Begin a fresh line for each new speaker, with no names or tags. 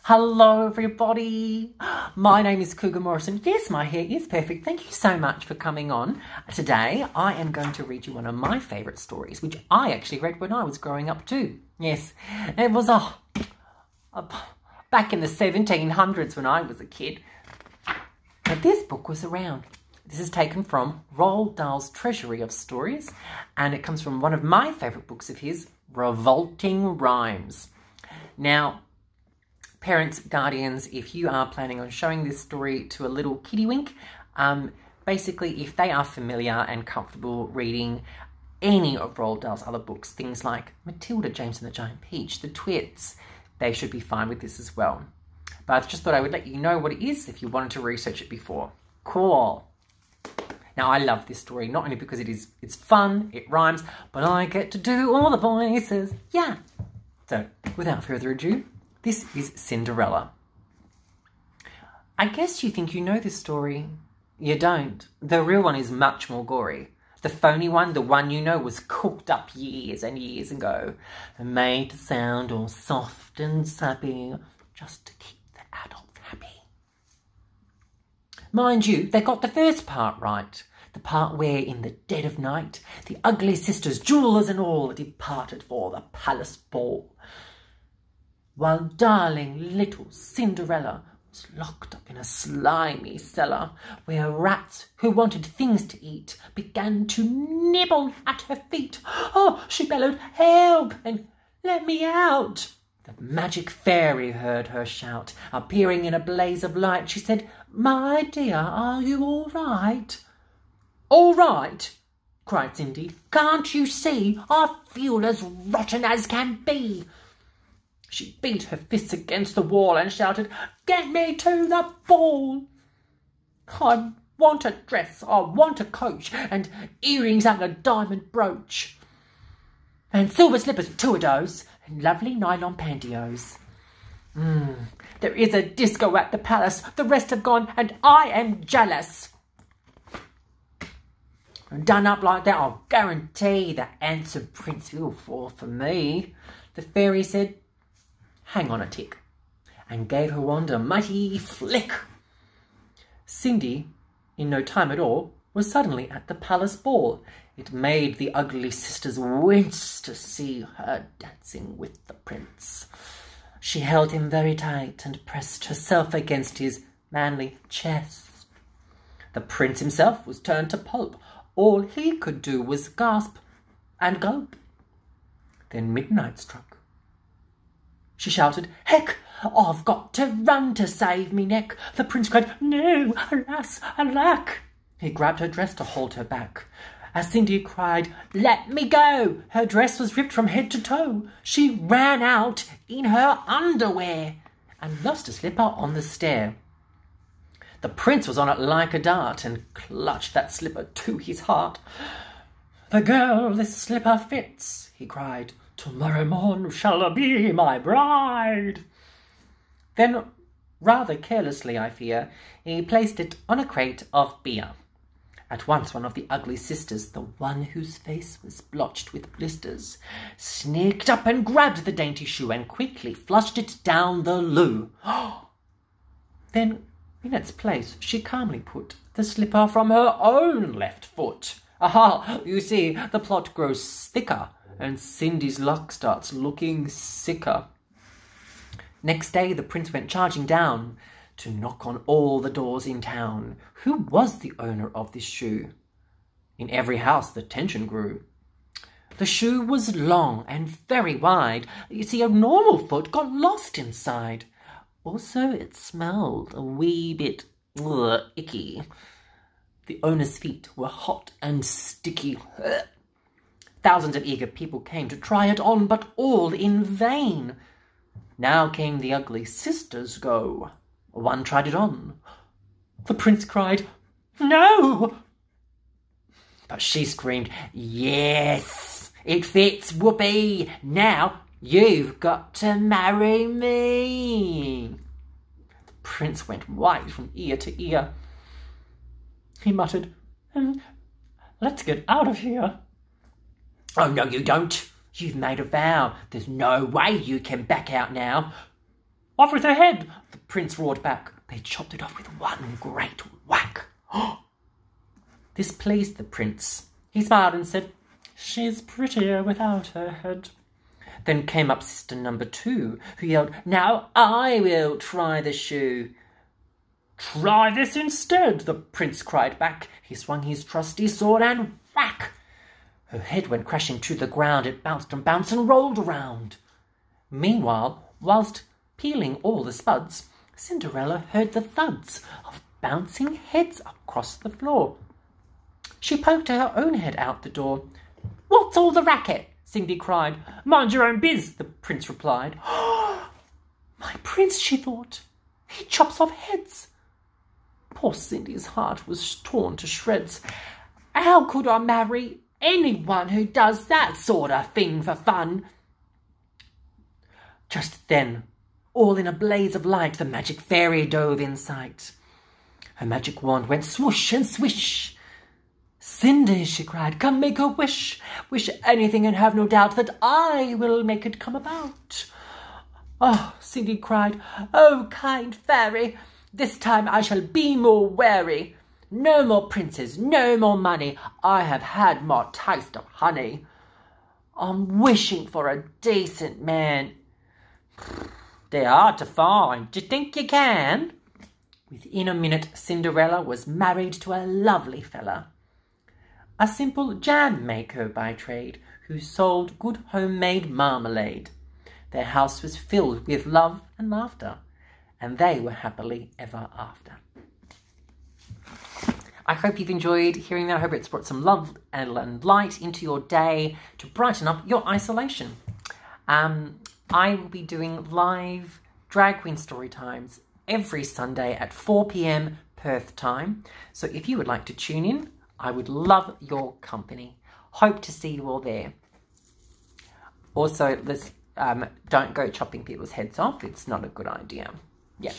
Hello everybody, my name is Cougar Morrison. Yes, my hair is perfect. Thank you so much for coming on. Today I am going to read you one of my favourite stories, which I actually read when I was growing up too. Yes, it was back in the 1700s when I was a kid. But this book was around. This is taken from Roald Dahl's Treasury of Stories, and it comes from one of my favourite books of his, Revolting Rhymes. Now, parents, guardians, if you are planning on showing this story to a little kiddywink, basically if they are familiar and comfortable reading any of Roald Dahl's other books, things like Matilda, James and the Giant Peach, The Twits, they should be fine with this as well. But I just thought I would let you know what it is if you wanted to research it before. Cool. Now, I love this story, not only because it's fun, it rhymes, but I get to do all the voices. Yeah. So, without further ado, this is Cinderella. I guess you think you know this story. You don't. The real one is much more gory. The phony one, the one you know, was cooked up years and years ago and made to sound all soft and sappy just to keep the adults happy. Mind you, they got the first part right. The part where, in the dead of night, the ugly sisters, jewellers and all, departed for the palace ball, while darling little Cinderella was locked up in a slimy cellar where rats who wanted things to eat began to nibble at her feet. Oh, she bellowed, "Help and let me out!" The magic fairy heard her shout. Appearing in a blaze of light, she said, "My dear, are you all right?" "All right?" cried Cindy. "Can't you see? I feel as rotten as can be." She beat her fists against the wall and shouted, "Get me to the ball! I want a dress, I want a coach, and earrings and a diamond brooch, and silver slippers with two-a-dos, and lovely nylon pantyhose. There is a disco at the palace, the rest have gone, and I am jealous. Done up like that, I'll guarantee the handsome prince will fall for me." The fairy said, "Hang on a tick," and gave her wand a mighty flick. Cindy, in no time at all, was suddenly at the palace ball. It made the ugly sisters wince to see her dancing with the prince. She held him very tight and pressed herself against his manly chest. The prince himself was turned to pulp. All he could do was gasp and gulp. Then midnight struck. She shouted, "Heck, I've got to run to save me neck." The prince cried, "No, alas, alack." He grabbed her dress to hold her back. As Cindy cried, "Let me go," her dress was ripped from head to toe. She ran out in her underwear and lost a slipper on the stair. The prince was on it like a dart and clutched that slipper to his heart. "The girl this slipper fits," he cried. "Tomorrow morn shall be my bride." Then, rather carelessly, I fear, he placed it on a crate of beer. At once one of the ugly sisters, the one whose face was blotched with blisters, sneaked up and grabbed the dainty shoe and quickly flushed it down the loo. Then, in its place, she calmly put the slipper from her own left foot. Aha, you see, the plot grows thicker, and Cindy's luck starts looking sicker. Next day, the prince went charging down to knock on all the doors in town. Who was the owner of this shoe? In every house the tension grew. The shoe was long and very wide. You see, a normal foot got lost inside. Also, it smelled a wee bit icky. The owner's feet were hot and sticky. Thousands of eager people came to try it on, but all in vain. Now came the ugly sisters go. One tried it on. The prince cried, "No!" But she screamed, "Yes, it fits, whoopee. Now you've got to marry me." The prince went white from ear to ear. He muttered, "Let's get out of here." "Oh, no, you don't. You've made a vow. There's no way you can back out now." Off with her head, the prince roared back. They chopped it off with one great whack. This pleased the prince. He smiled and said, "She's prettier without her head." Then came up sister number 2, who yelled, "Now I will try the shoe." "Try this instead," the prince cried back. He swung his trusty sword and whack! Her head went crashing to the ground. It bounced and bounced and rolled around. Meanwhile, whilst peeling all the spuds, Cinderella heard the thuds of bouncing heads across the floor. She poked her own head out the door. "What's all the racket?" Cindy cried. "Mind your own biz," the prince replied. "My prince," she thought. "He chops off heads." Poor Cindy's heart was torn to shreds. "How could I marry anyone who does that sort of thing for fun?" Just then, all in a blaze of light, the magic fairy dove in sight. Her magic wand went swoosh and swish. "Cindy," she cried, "come make a wish. Wish anything and have no doubt that I will make it come about." "Oh," Cindy cried, "oh, kind fairy, this time I shall be more wary. No more princes, no more money. I have had my taste of honey. I'm wishing for a decent man." "They're hard to find. Do you think you can?" Within a minute, Cinderella was married to a lovely fella, a simple jam maker by trade, who sold good homemade marmalade. Their house was filled with love and laughter, and they were happily ever after. I hope you've enjoyed hearing that. I hope it's brought some love and light into your day to brighten up your isolation. I will be doing live Dragqueen Storytimes every Sunday at 4 p.m. Perth time. So if you would like to tune in, I would love your company. Hope to see you all there. Also, don't go chopping people's heads off. It's not a good idea. Yeah.